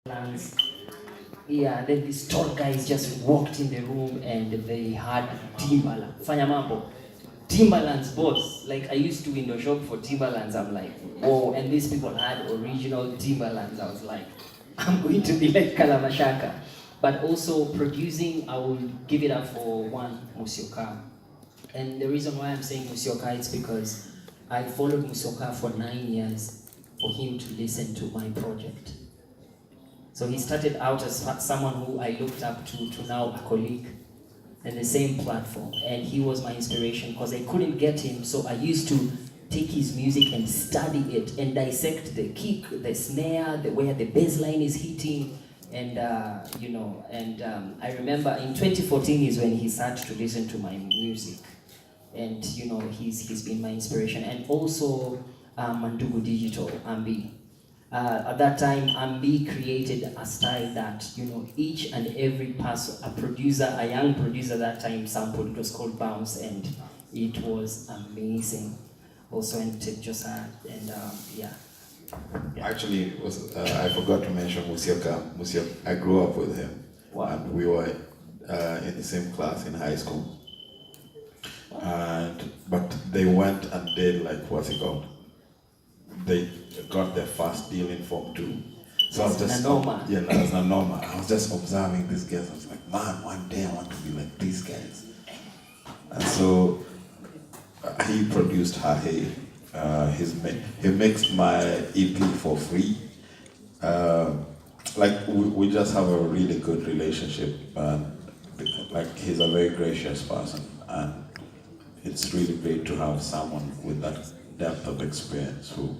Timberlands. Yeah, then these tall guys just walked in the room and they had Timberland. Fanya mambo. Timberlands boss. Like I used to window shop for Timberlands. I'm like, whoa, and these people had original Timberlands. I was like, I'm going to be like Kalamashaka. But also producing, I will give it up for one, Musyoka. And the reason why I'm saying Musyoka is because I followed Musyoka for 9 years for him to listen to my project. So he started out as someone who I looked up to now a colleague in the same platform. And he was my inspiration because I couldn't get him. So I used to take his music and study it and dissect the kick, the snare, where the bass line is hitting. And, I remember in 2014 is when he started to listen to my music. And, he's been my inspiration. And also Mandugu Digital, Ambi. At that time, Ambi created a style that, each and every person, a young producer that time sampled. It was called Bounce, and it was amazing. Also, and Josiah, and yeah. Actually, I forgot to mention Musyoka. I grew up with him. Wow. And we were in the same class in high school. But they went and did they got their first deal in Form 2. So I was just as Nanoma. I was just observing these guys. I was like, man, one day I want to be like these guys. And so he produced Hahe. He mixed my EP for free. We just have a really good relationship. He's a very gracious person, and it's really great to have someone with that depth of experience who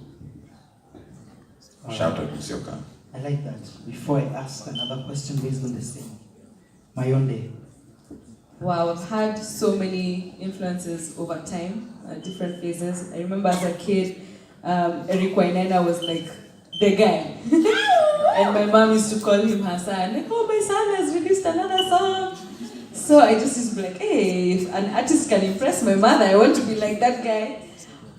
shout out Musyoka. I like that. Before I ask another question based on the same, Mayonde. Wow, I've had so many influences over time, different phases. I remember as a kid, Eric Wainaina was like the guy. And my mom used to call him Hassan. Like, oh, my son has released another song. So I just used to be like, hey, if an artist can impress my mother, I want to be like that guy.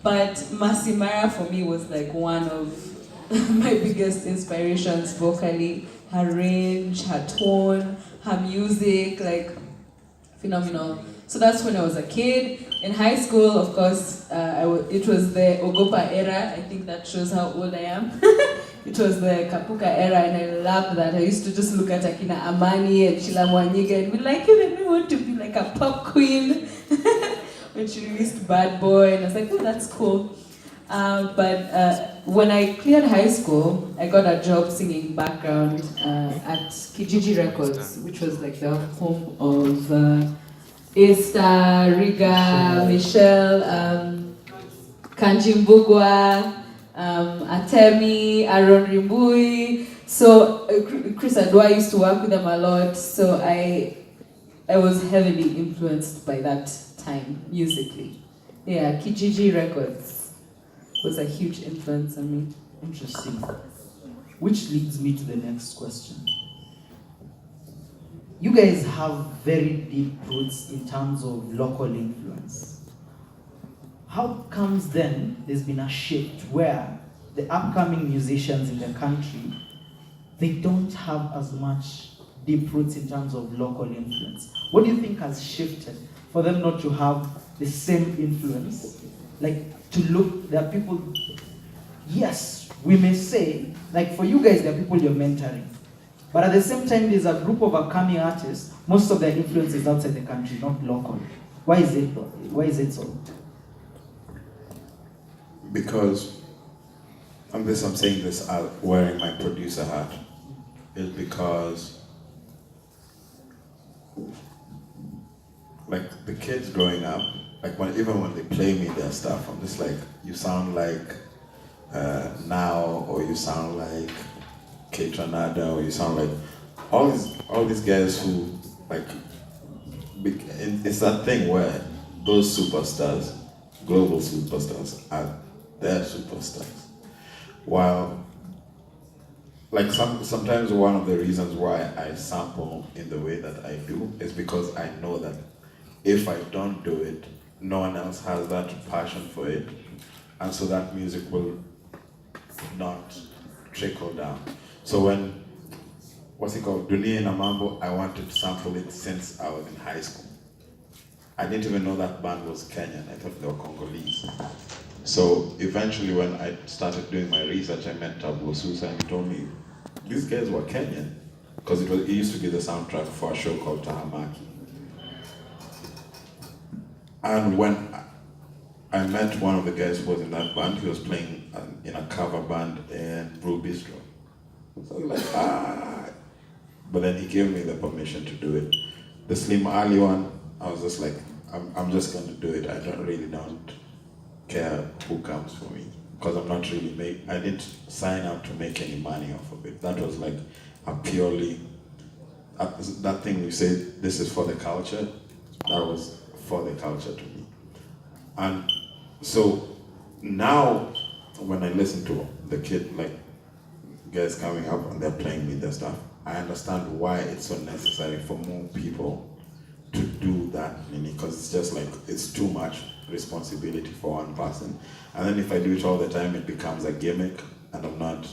But Masimara for me was like one of my biggest inspirations vocally. Her range, her tone, her music, like phenomenal. So that's when I was a kid. In high school, of course, it was the Ogopa era. I think that shows how old I am. It was the Kapuka era, and I loved that. I used to just look at Akina Amani and Sheila Mwanyiga and be like, you made me want to be like a pop queen. When she released Bad Boy, and I was like, oh, that's cool. But when I cleared high school, I got a job singing background at Kijiji Records, which was like the home of Esther, Riga, Michelle, Kanji Mbugwa, Atemi, Aaron Rimbui. So Chris Adwa used to work with them a lot. So I was heavily influenced by that time musically. Yeah, Kijiji Records was a huge influence on me. Interesting. Which leads me to the next question. You guys have very deep roots in terms of local influence. How comes then there's been a shift where the upcoming musicians in the country, they don't have as much deep roots in terms of local influence? What do you think has shifted for them not to have the same influence? Like to look, there are people, yes, we may say, like for you guys, there are people you're mentoring. But at the same time, there's a group of upcoming artists, most of their influence is outside the country, not local. Why is it though? Why is it so? Because, I'm saying this wearing my producer hat, is because like the kids growing up, even when they play me their stuff, I'm just like, you sound like Now, or you sound like K-Tranada, or you sound like all these guys who it's that thing where those superstars, global superstars, are their superstars. While sometimes one of the reasons why I sample in the way that I do is because I know that if I don't do it, no one else has that passion for it, and so that music will not trickle down. So when what's it called? Dunia na Mambo, I wanted to sample it since I was in high school. I didn't even know that band was Kenyan. I thought they were Congolese. So eventually when I started doing my research, I met Tabu Susa and he told me, these guys were Kenyan. Because it used to be the soundtrack for a show called Tahamaki. And when I met one of the guys who was in that band, he was playing in a cover band in Brew Bistro. So I was like, ah. But then he gave me the permission to do it. The Slim Ali one, I was just like, I'm just going to do it. I don't care who comes for me. Because I'm not really I didn't sign up to make any money off of it. That was like a purely, that thing we say, this is for the culture, that was for the culture to me. And so now, when I listen to the kid, like guys coming up and they're playing me their stuff, I understand why it's so necessary for more people to do that, because it's just like, it's too much responsibility for one person. And then if I do it all the time, it becomes a gimmick, and I'm not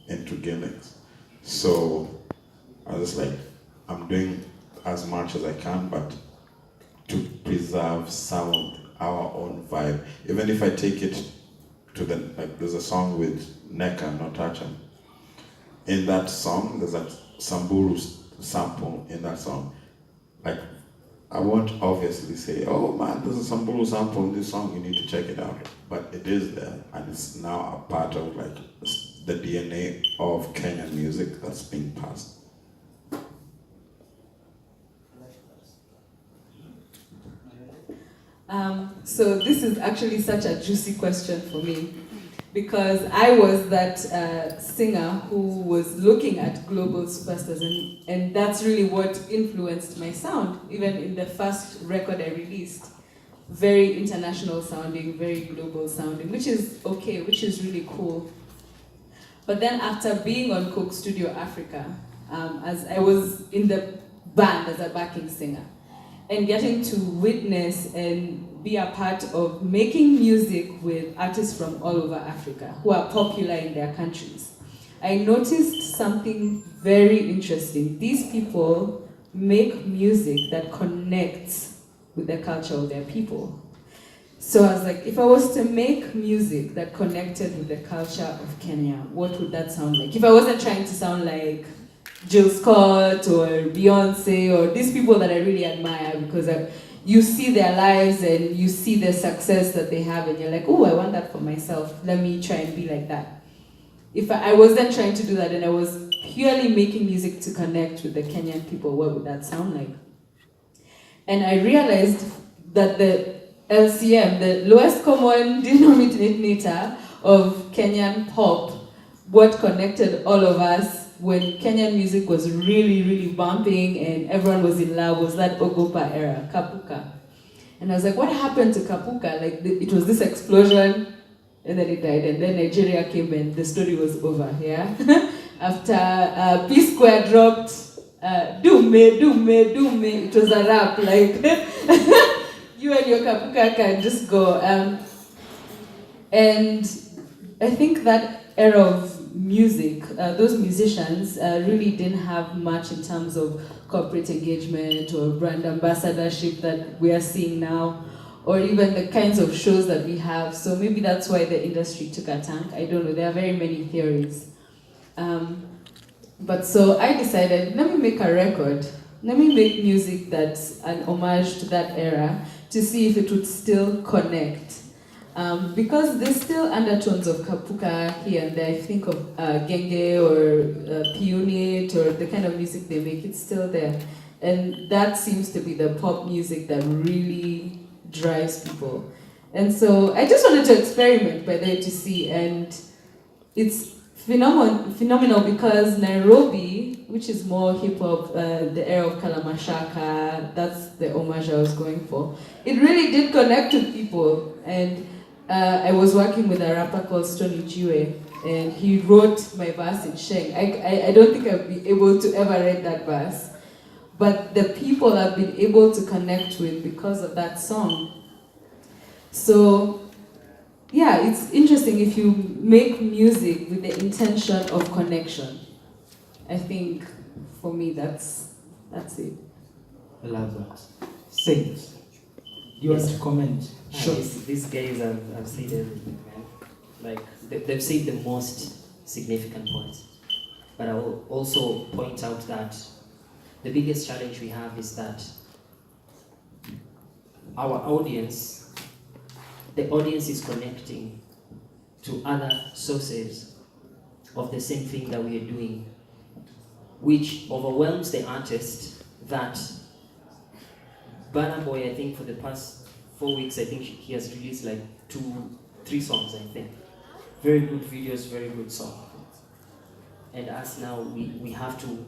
into gimmicks. So I was just like, I'm doing as much as I can, but to preserve some of our own vibe. Even if I take it to the, like there's a song with Neka, No Touch'em. In that song, there's a Samburu sample in that song. Like, I won't obviously say, oh man, there's a Samburu sample in this song, you need to check it out. But it is there, and it's now a part of like the DNA of Kenyan music that's being passed. So this is actually such a juicy question for me, because I was that singer who was looking at global superstars, and that's really what influenced my sound, even in the first record I released. Very international sounding, very global sounding, which is okay, which is really cool. But then after being on Coke Studio Africa, as I was in the band as a backing singer, and getting to witness and be a part of making music with artists from all over Africa who are popular in their countries, I noticed something very interesting. These people make music that connects with the culture of their people. So I was like, if I was to make music that connected with the culture of Kenya, what would that sound like? If I wasn't trying to sound like Jill Scott or Beyonce or these people that I really admire, because you see their lives and you see the success that they have and you're like, oh, I want that for myself. Let me try and be like that. If I wasn't trying to do that and I was purely making music to connect with the Kenyan people, what would that sound like? And I realized that the LCM, the lowest common denominator of Kenyan pop, what connected all of us when Kenyan music was really, really bumping and everyone was in love, was that Ogopa era, Kapuka. And I was like, what happened to Kapuka? Like, it was this explosion, and then it died, and then Nigeria came and the story was over, yeah? After P-Square dropped, Dume, it was a rap, like, you and your Kapuka can just go. And I think that era of music, those musicians really didn't have much in terms of corporate engagement or brand ambassadorship that we are seeing now, or even the kinds of shows that we have. So maybe that's why the industry took a tank. I don't know, there are very many theories. But so I decided, let me make a record. Let me make music that's an homage to that era to see if it would still connect. Because there's still undertones of Kapuka here and there. I think of Genge or P-Unit or the kind of music they make, it's still there. And that seems to be the pop music that really drives people. And so I just wanted to experiment by there to see, and it's phenomenal because Nairobi, which is more hip-hop, the era of Kalamashaka, that's the homage I was going for. It really did connect with people, and I was working with a rapper called Stony Jiwe, and he wrote my verse in Sheng. I don't think I'll be able to ever write that verse, but the people I've been able to connect with because of that song. So, yeah, it's interesting if you make music with the intention of connection. I think for me that's it. I love that. Saint, you want to comment? Sure. These guys have said everything, man. Like, they've said the most significant points. But I will also point out that the biggest challenge we have is that our audience, the audience is connecting to other sources of the same thing that we are doing, which overwhelms the artist. That Burna Boy, I think for the past 4 weeks, I think he has released like 2-3 songs, I think. Very good videos, very good song. And us now, we have to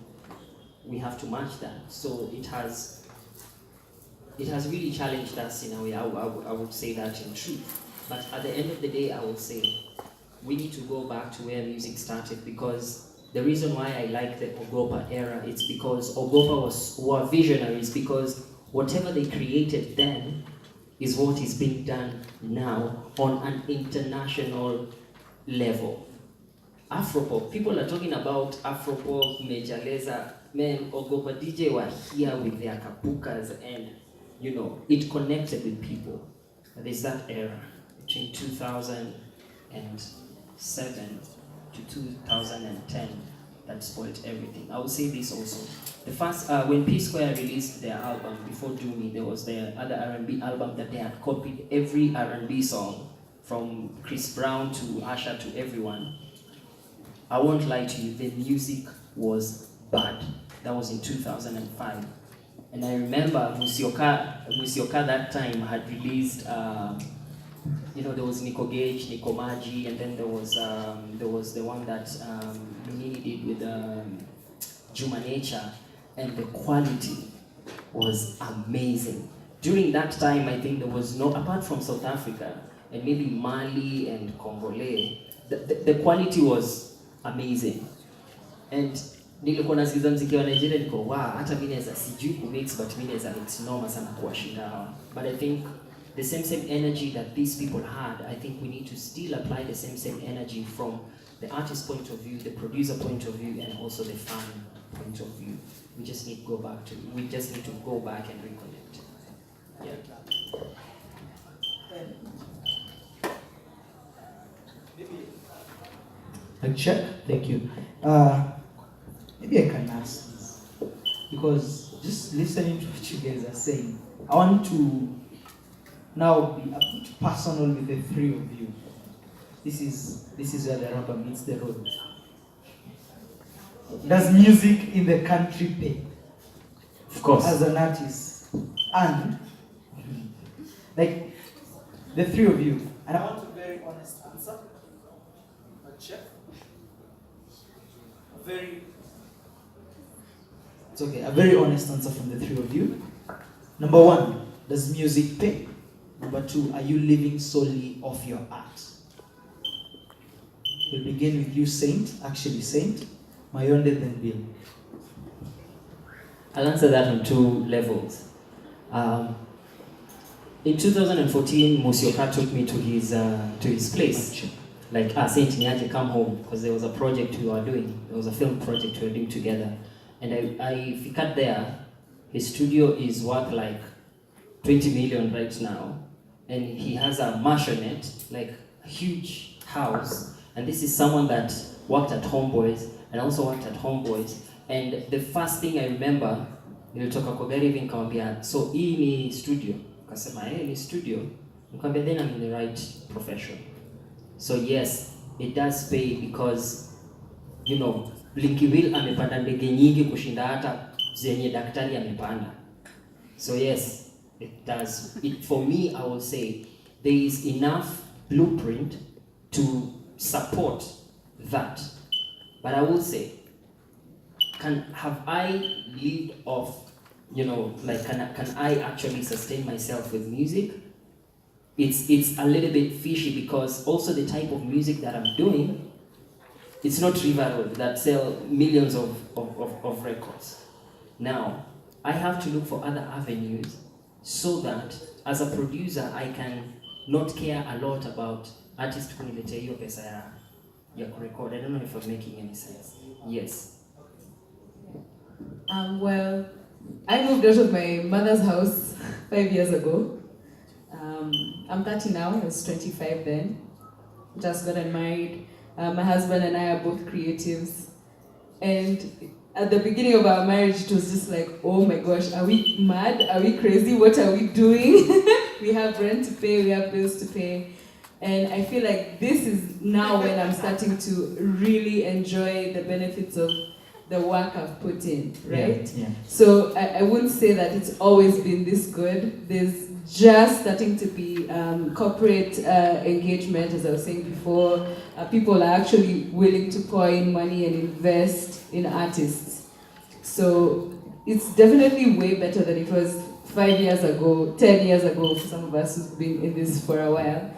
match that. So it has really challenged us in a way. I would say that in truth. But at the end of the day, I would say we need to go back to where music started, because the reason why I like the Ogopa era, it's because Ogopa were visionaries, because whatever they created then is what is being done now on an international level. Afropop, people are talking about Afropop, Mejaleza, man, Ogopa DJ were here with their kapukas, and you know, it connected with people. There's that era between 2007 to 2010 that spoiled everything. I will say this also. The first, when P Square released their album, Before Do Me, there was their other R&B album that they had copied every R&B song, from Chris Brown to Usher to everyone. I won't lie to you, the music was bad. That was in 2005. And I remember Musioka that time had released, there was Nico Gage, Nico Maji, and then there was the one that Nini did with Juma Nature, and the quality was amazing. During that time, I think there was no, apart from South Africa, and maybe Mali and Congolese, the quality was amazing. And nilikuwa nasikiza mziki wa Nigeria, niko wow, hata mimi naweza sijui kumix, but mimi naweza mix noma sana kuwashinda hawa. But I think the same energy that these people had, I think we need to still apply the same energy from the artist point of view, the producer point of view, and also the fan point of view. We just need to go back and reconnect. Yeah. Check. Thank you. Maybe I can ask this, because just listening to what you guys are saying, I want to now be a bit personal with the three of you. This is where the rubber meets the road. Does music in the country pay? Of course. As an artist, and like the three of you, and I want a very honest answer. Check. A very honest answer from the three of you. Number one, does music pay? Number two, are you living solely off your art? We'll begin with you, Saint. Mayonde, then Bill. I'll answer that on 2 levels. In 2014, Musioka took me to his place. Like, Saint Niaje, come home, because there was a project we were doing. There was a film project we were doing together. And if you cut there, his studio is worth like 20 million right now. And he has a mansionette, like a huge house. And this is someone that worked at Homeboys and also worked at Homeboys. And the first thing I remember, nilitoka kwa gari hivi nikamwambia, so hii ni studio. Akasema, ni studio. Nikamwambia, then I'm in the right profession. So yes, it does pay, because Blinky Bill amepanda ndege nyingi kushinda hata zenye daktari amepanda. So yes, it does. For me, I will say there is enough blueprint to support that. But I will say, have I lived off, can I actually sustain myself with music? It's a little bit fishy, because also the type of music that I'm doing, it's not River Road that sell millions of records. Now, I have to look for other avenues so that as a producer, I can not care a lot about artist kuniletea hiyo pesa ya kurecord. I don't know if I'm making any sense. Yes. Well, I moved out of my mother's house 5 years ago. I'm 30 now, I was 25 then. Just gotten married. My husband and I are both creatives. And at the beginning of our marriage, it was just like, oh my gosh, are we mad? Are we crazy? What are we doing? We have rent to pay, we have bills to pay. And I feel like this is now when I'm starting to really enjoy the benefits of the work I've put in, right? Yeah. So I wouldn't say that it's always been this good. There's just starting to be corporate engagement, as I was saying before. People are actually willing to pour in money and invest in artists. So it's definitely way better than it was 5 years ago, 10 years ago, for some of us who've been in this for a while.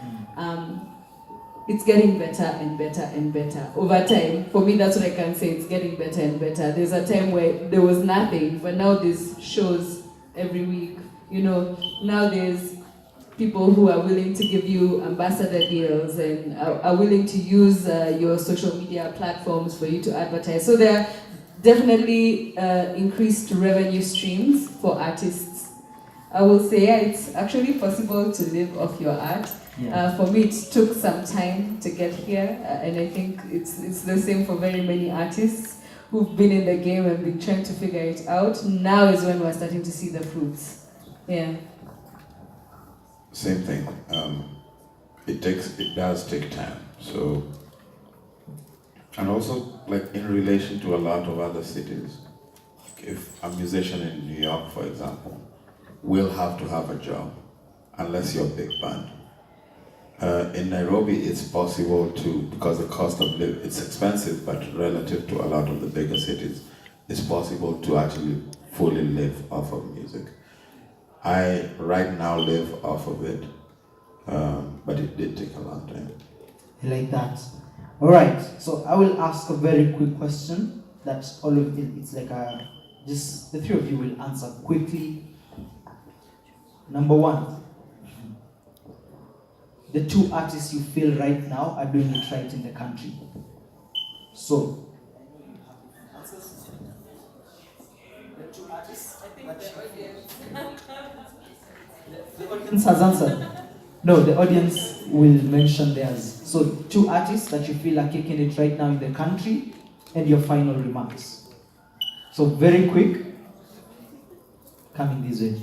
It's getting better and better and better over time. For me, that's what I can say. It's getting better and better. There's a time where there was nothing, but now there's shows every week. You know, now there's people who are willing to give you ambassador deals and are willing to use your social media platforms for you to advertise. So there are definitely increased revenue streams for artists. I will say it's actually possible to live off your art. Yeah. For me, it took some time to get here, and I think it's the same for very many artists who've been in the game and been trying to figure it out. Now is when we're starting to see the fruits. Yeah. Same thing. It does take time. So, and also like in relation to a lot of other cities, if a musician in New York, for example, will have to have a job, unless you're a big band. In Nairobi, it's possible to, because the cost of living, it's expensive, but relative to a lot of the bigger cities, it's possible to actually fully live off of music. I right now live off of it, but it did take a long time. I like that. All right, so I will ask a very quick question that all of it, it's like just the three of you will answer quickly. Number one, the two artists you feel right now are doing it right in the country. So, the two artists. The audience has answered. No, the audience will mention theirs. So, two artists that you feel are kicking it right now in the country, and your final remarks. So, very quick. Coming this way.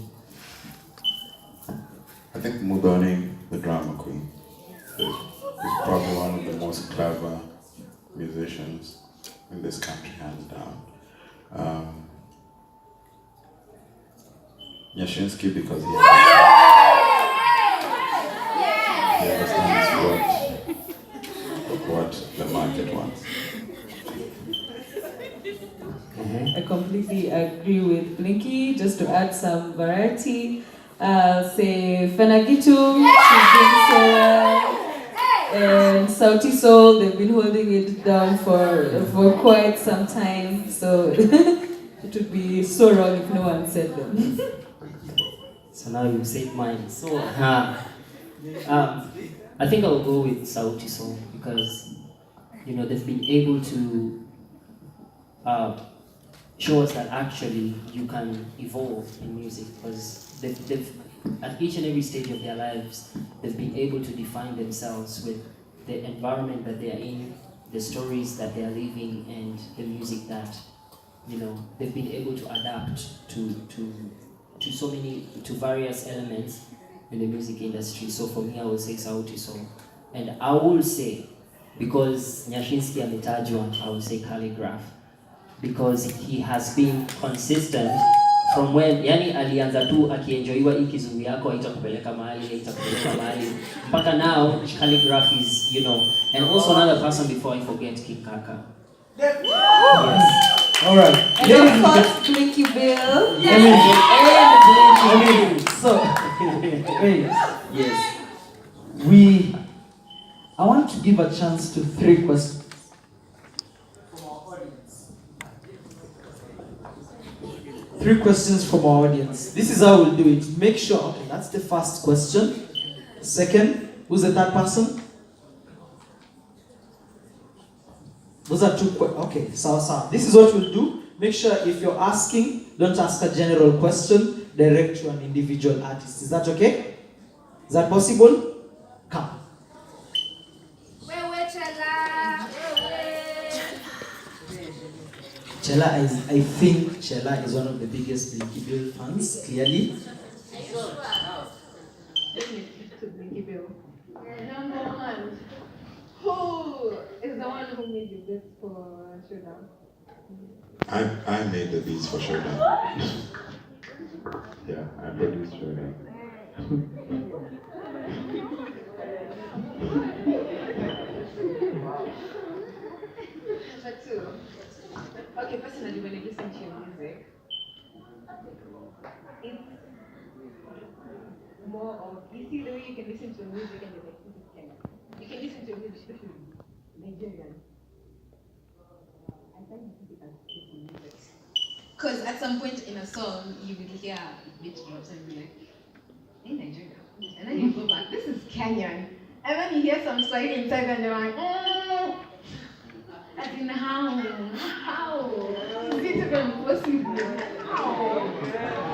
I think Mudhoni, the drama queen, is probably one of the most clever musicians in this country, hands down. Nyashinsky, because he understands what the market wants. I completely agree with Blinky. Just to add some variety, say Fenagitu, she's doing so well, and Sauti Sol, they've been holding it down for quite some time, so it would be so wrong if no one said them. So now you said mine. So I think I'll go with Sauti Sol because they've been able to show us that actually you can evolve in music because they've at each and every stage of their lives they've been able to define themselves with the environment that they are in, the stories that they are living, and the music that they've been able to adapt to various elements in the music industry. So for me, I would say Sauti Sol, and I will say, because Nyashinsky ametajwa, I would say Calligraph, because he has been consistent from when alianza tu akienjoyiwa hii kizungu yako haitakupeleka mahali mpaka now. Calligraph is and also another person before I forget, King Kaka. Yes. All right. And of course, Blinky Bill. So, yes. I want to give a chance to 3 questions. From our audience. 3 questions from our audience. This is how we'll do it. Make sure, okay, that's the first question. Second, who's the third person? Those are 2 questions. Okay, sawa. This is what we'll do. make sure if you're asking, don't ask a general question, direct to an individual artist. Is that okay? Is that possible? Come. Chela is, I think Chela is one of the biggest Blinky Bill fans, clearly. Blinky Bill. Number one. Who is the one who made you beats for Showdown? I made the beats for Showdown. Yeah, I produced Showdown. Number two. Okay, personally, when I listen to your music, it's more of, you see the way you can listen to music and you're like, this is Kenya. You can listen to music, especially Nigerian. I find it difficult to listen to music. Because at some point in a song, you will hear beat drops and be like, in Nigeria. And then you go back, this is Kenyan. And then you hear some Swahili inside and you're like, as in how? Is it even possible?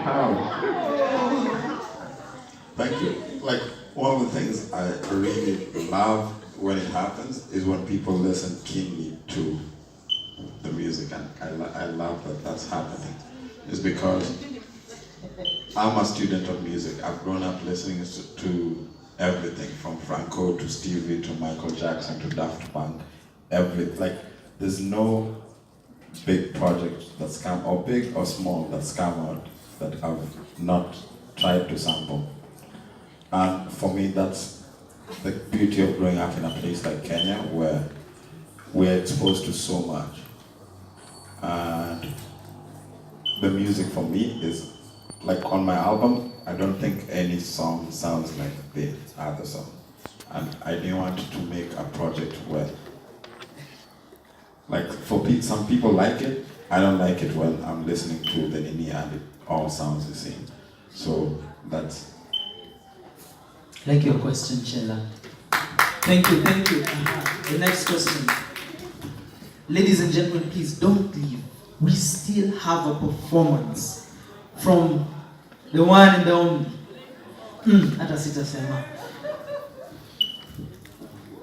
How? Thank you. Like, one of the things I really love when it happens is when people listen keenly to the music, and I love that that's happening. It's because I'm a student of music. I've grown up listening to everything from Franco to Stevie to Michael Jackson to Daft Punk. Like, there's no big project that's come, or big or small, that's come out that I've not tried to sample. And for me, that's the beauty of growing up in a place like Kenya, where we're exposed to so much. And the music for me is, like on my album, I don't think any song sounds like the other song. And I didn't want to make a project where, like, some people like it. I don't like it when I'm listening to the Nini and it all sounds the same. So that's... Like your question, Chela. Thank you. The next question. Ladies and gentlemen, please don't leave. We still have a performance from the one and the only. Hata sitasema.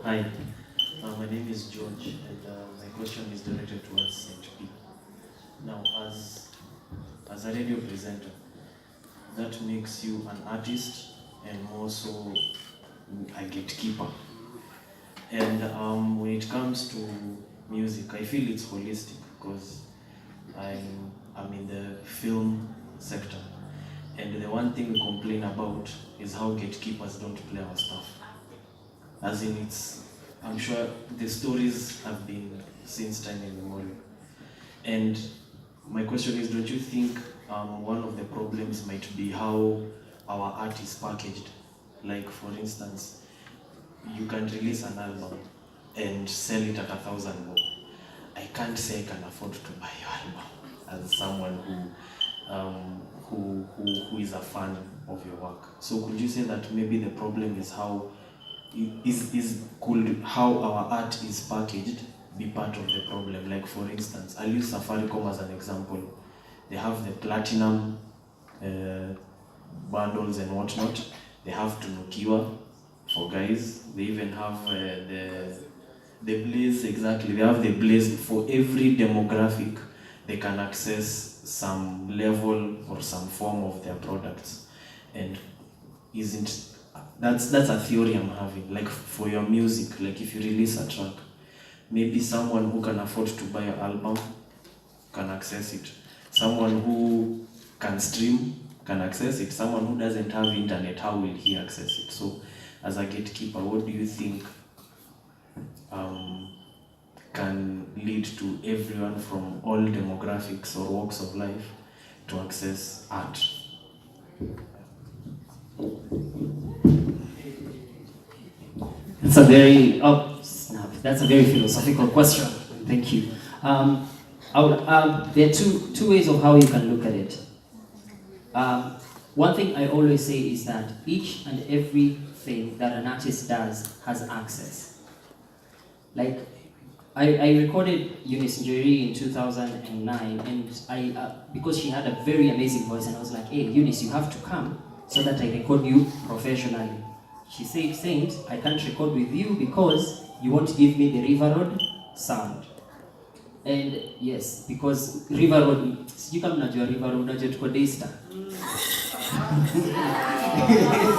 Hi, my name is George, and my question is directed towards St. P. Now, as a radio presenter, that makes you an artist and also a gatekeeper. And when it comes to music, I feel it's holistic because I'm in the film sector, and the one thing we complain about is how gatekeepers don't play our stuff. As in, I'm sure the stories have been since time immemorial. And my question is, don't you think one of the problems might be how our art is packaged? Like, for instance, you can release an album and sell it at 1,000 bob. I can't say I can afford to buy your album as someone who is a fan of your work. So could you say that maybe the problem is how how our art is packaged be part of the problem? Like, for instance, I'll use Safaricom as an example. They have the platinum bundles and whatnot. They have Tunukiwa for guys. They even have the Blaze, exactly. They have the Blaze for every demographic. They can access some level or some form of their products. And that's a theory I'm having. Like, for your music, like if you release a track, maybe someone who can afford to buy an album can access it. Someone who can stream can access it. Someone who doesn't have internet, how will he access it? So, as a gatekeeper, what do you think can lead to everyone from all demographics or walks of life to access art? That's a very philosophical question. Thank you. There are two ways of how you can look at it. One thing I always say is that each and everything that an artist does has access. Like, I recorded Eunice Njeri in 2009, and because she had a very amazing voice, and I was like, hey, Eunice, you have to come so that I record you professionally. She said, Saint, I can't record with you because you won't give me the River Road sound. And yes, because River Road, sijui kama mnajua River Road, unajua tuko Daystar.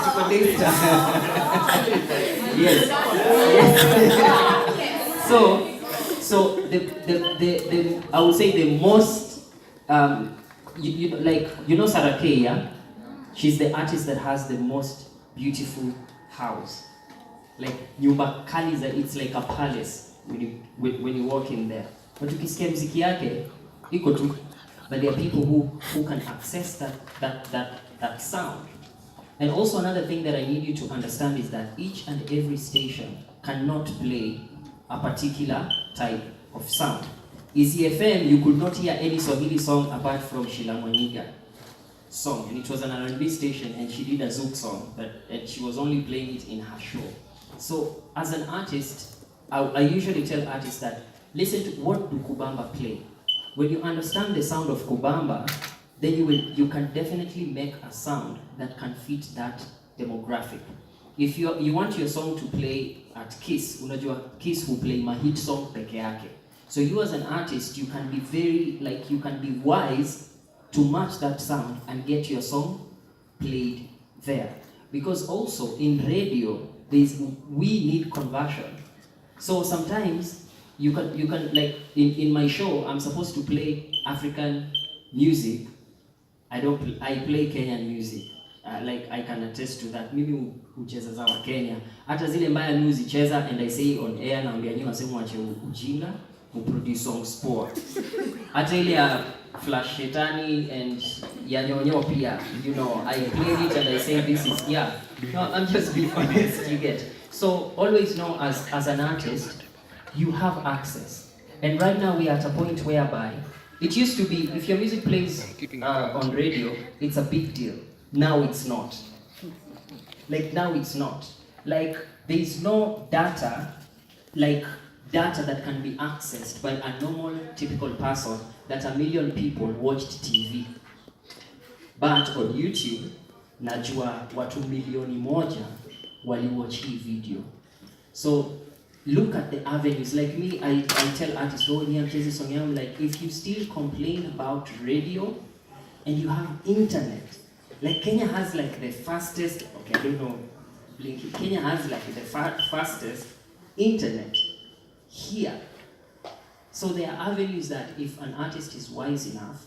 Tuko Daystar. Yes. So the I would say the most you know Sarah Kay, yeah? She's the artist that has the most beautiful house. Like nyumba kali, it's like a palace when you walk in there. But ukisikia muziki yake iko tu, but there are people who can access that sound. And also another thing that I need you to understand is that each and every station cannot play a particular type of sound. Easy FM, you could not hear any Swahili song apart from Sheila Mwaniga song, and it was an R&B station, and she did a Zouk song, and she was only playing it in her show. So as an artist, I usually tell artists that listen to what do Kubamba play. When you understand the sound of Kubamba, then you can definitely make a sound that can fit that demographic. If you want your song to play at Kiss, unajua Kiss will play my hit song peke yake. So you as an artist, you can be you can be wise to match that sound and get your song played there. Because also in radio, we need conversion. So sometimes you can like in my show, I'm supposed to play African music. I play Kenyan music. Like I can attest to that. Mimi ucheza za wa Kenya. Hata zile mbaya news cheza, and I say on air, na ambia nyinyi wasema wache ujinga, produce songs poa. Hata ile ya Flash Shetani and ya Nyonyo pia, you know, I play it and I say this is, yeah. No, I'm just being honest, you get. So always know as an artist, you have access. And right now we are at a point whereby it used to be, if your music plays on radio, it's a big deal. Now it's not. Like now it's not. Like there is no data that can be accessed by a normal, typical person that 1 million people watched TV. But on YouTube, najua watu 1,000,000 waliwatch hii video. So look at the avenues. Like me, I tell artists, oh, I'm chasing song. I'm like, if you still complain about radio and you have internet, like Kenya has like the fastest, okay, I don't know, Blinky. Kenya has like the fastest internet here. So there are avenues that if an artist is wise enough,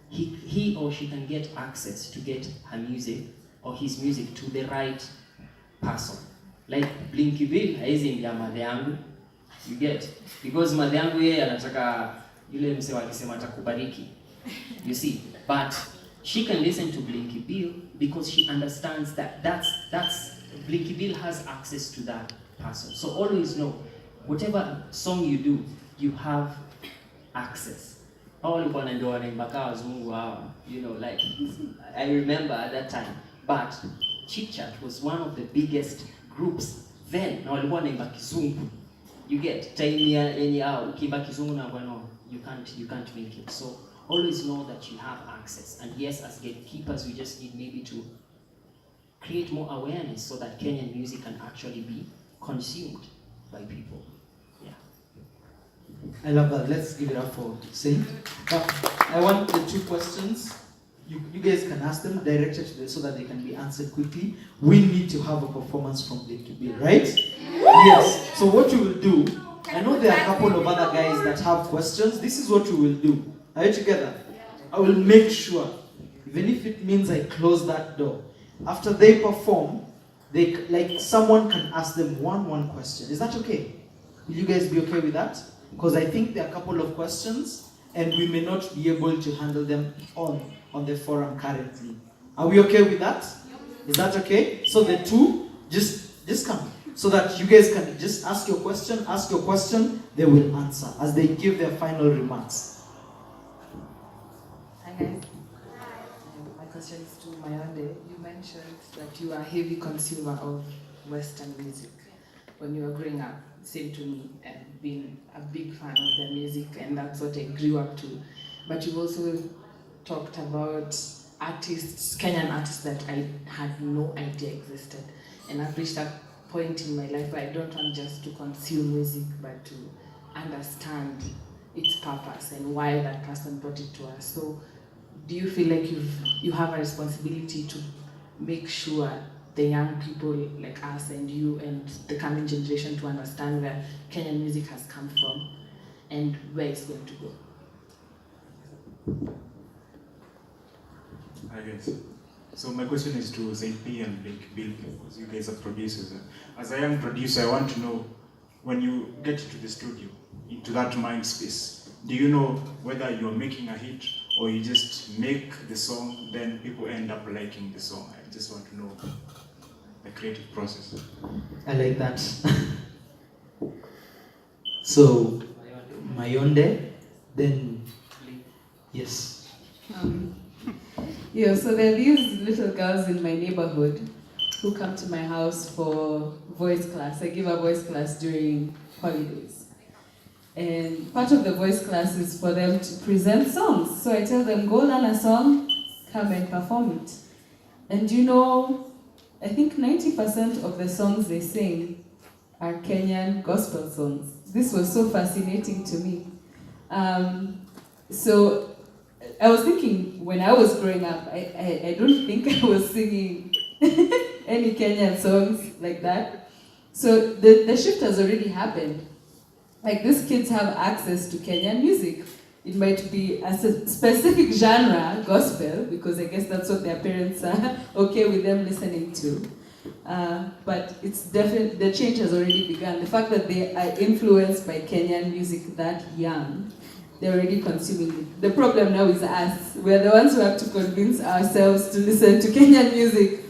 he or she can get access to get her music or his music to the right person. Like Blinky Bill haizi imbia madhe yangu, you get, because madhe yangu yeye anataka yule msee akisema atakubariki, you see, but she can listen to Blinky Bill because she understands that that's Blinky Bill has access to that person. So always know, whatever song you do, you have access. All you know, like I remember at that time, but Chit Chat was one of the biggest groups then. Now you get time you can't make it. So always know that you have access. And yes, as gatekeepers, we just need maybe to create more awareness so that Kenyan music can actually be consumed by people. Yeah. I love that. Let's give it up for Saint. I want the 2 questions. You guys can ask them, directed to them so that they can be answered quickly. We need to have a performance from Blinky Bill, right? Yes. So what we will do, I know there are a couple of other guys that have questions. This is what we will do. Are you together? I will make sure, even if it means I close that door, after they perform, someone can ask them one question. Is that okay? Will you guys be okay with that? Because I think there are a couple of questions and we may not be able to handle them on the forum currently. Are we okay with that? Is that okay? So the 2, just come. So that you guys can just ask your question, they will answer as they give their final remarks. Hi guys. My question is to Mayande. You mentioned that you are a heavy consumer of Western music when you were growing up. Same to me. been a big fan of their music, and that's what I grew up to. But you've also talked about artists, Kenyan artists that I had no idea existed. And I've reached a point in my life where I don't want just to consume music, but to understand its purpose and why that person brought it to us. So do you feel like you have a responsibility to make sure the young people like us and you and the coming generation to understand where Kenyan music has come from and where it's going to go? I guess. So my question is to St. P and Bill, because you guys are producers. As a young producer, I want to know, when you get into the studio, into that mind space, do you know whether you're making a hit or you just make the song, then people end up liking the song? I just want to know the creative process. I like that. So, Mayonde, then, yes. Yeah, so there are these little girls in my neighborhood who come to my house for voice class. I give a voice class during holidays. And part of the voice class is for them to present songs. So I tell them, go learn a song, come and perform it. And you know, I think 90% of the songs they sing are Kenyan gospel songs. This was so fascinating to me. So I was thinking, when I was growing up, I don't think I was singing any Kenyan songs like that. So the shift has already happened. Like, these kids have access to Kenyan music. It might be a specific genre, gospel, because I guess that's what their parents are okay with them listening to. But it's definitely, the change has already begun. The fact that they are influenced by Kenyan music that young, they're already consuming it. The problem now is us. We're the ones who have to convince ourselves to listen to Kenyan music.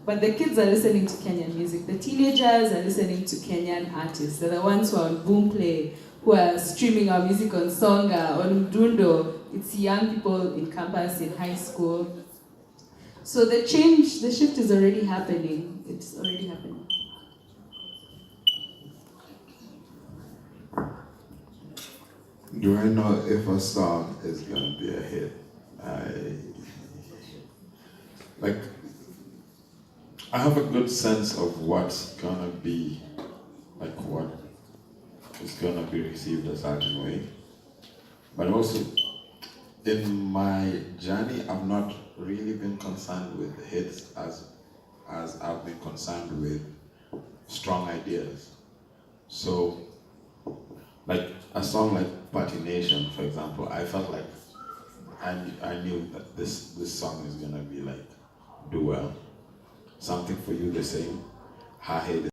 But the kids are listening to Kenyan music. The teenagers are listening to Kenyan artists. They're the ones who are on Boomplay, who are streaming our music on Songa, on Mdundo. It's young people in campus, in high school. So the shift is already happening. It's already happening. Do I know if a song is gonna be a hit? I have a good sense of what's gonna be, like what is gonna be received a certain way. But also, in my journey, I've not really been concerned with hits as I've been concerned with strong ideas. So, like a song like Party Nation, for example, I felt like I knew that this song is gonna be like, do well. Something for You, the same. Ha Hey,